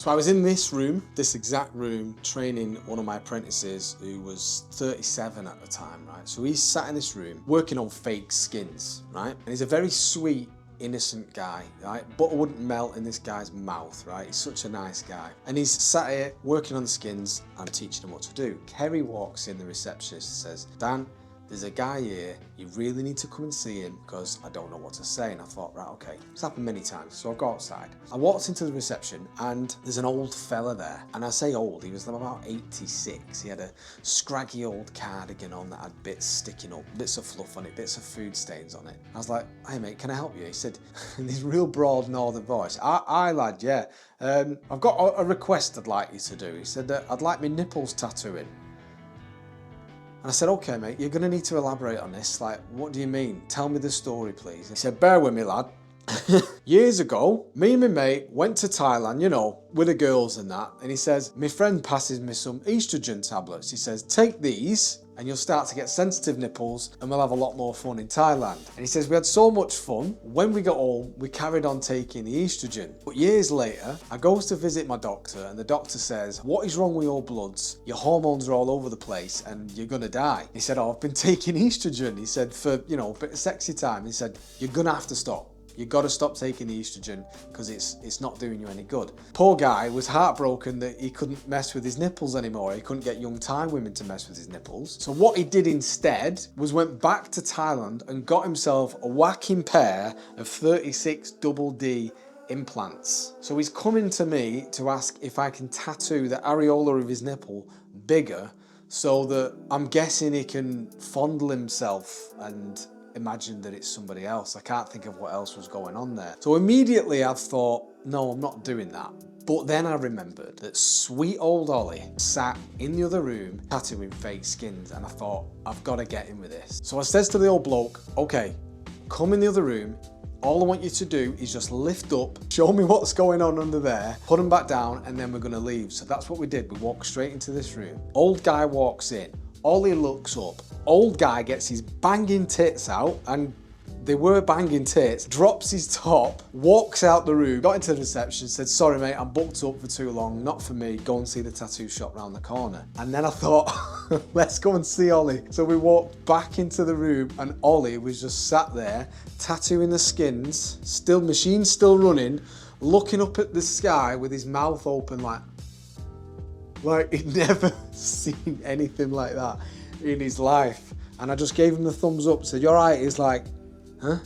So I was in this room, this exact room, training one of my apprentices who was 37 at the time, right? So he's sat in this room working on fake skins, right? And he's a very sweet, innocent guy, right? Butter wouldn't melt in this guy's mouth, right? He's such a nice guy. And he's sat here working on the skins. I'm teaching him what to do. Kerry walks in, the receptionist, says, Dan, there's a guy here, you really need to come and see him because I don't know what to say. And I thought, right, okay. It's happened many times. So I go outside. I walked into the reception and there's an old fella there. And I say old, he was about 86. He had a scraggy old cardigan on that had bits sticking up, bits of fluff on it, bits of food stains on it. I was like, hey mate, can I help you? He said, in this real broad northern voice, aye lad, yeah. I've got a request I'd like you to do. He said, I'd like my nipples tattooing. And I said, okay, mate, you're going to need to elaborate on this. Like, what do you mean? Tell me the story, please. He said, bear with me, lad. Years ago, me and my mate went to Thailand, you know, with the girls and that. And he says, my friend passes me some estrogen tablets. He says, take these and you'll start to get sensitive nipples and we'll have a lot more fun in Thailand. And he says, we had so much fun. When we got home, we carried on taking the estrogen. But years later, I goes to visit my doctor and the doctor says, what is wrong with your bloods? Your hormones are all over the place and you're gonna die. He said, oh, I've been taking estrogen. He said, for, you know, a bit of sexy time. He said, you're gonna have to stop. You got to stop taking the estrogen because it's not doing you any good. Poor guy was heartbroken that he couldn't mess with his nipples anymore. He couldn't get young Thai women to mess with his nipples. So what he did instead was went back to Thailand and got himself a whacking pair of 36 double D implants. So he's coming to me to ask if I can tattoo the areola of his nipple bigger so that I'm guessing he can fondle himself and imagine that it's somebody else. I can't think of what else was going on there. So immediately I thought, no, I'm not doing that. But then I remembered that sweet old Ollie sat in the other room tattooing fake skins and I thought, I've got to get in with this. So I says to the old bloke, okay, come in the other room. All I want you to do is just lift up, show me what's going on under there, put them back down, and then we're going to leave. So that's what we did. We walked straight into this room. Old guy walks in. Ollie looks up. Old guy gets his banging tits out, and they were banging tits, drops his top, walks out the room, got into the reception, said, sorry mate, I'm booked up for too long, not for me, go and see the tattoo shop round the corner. And then I thought, let's go and see Ollie. So we walked back into the room and Ollie was just sat there, tattooing the skins, machine still running, looking up at the sky with his mouth open like he'd never seen anything like that in his life. And I just gave him the thumbs up, said, you all right? He's like, huh?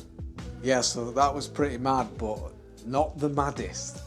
Yeah, so that was pretty mad, but not the maddest.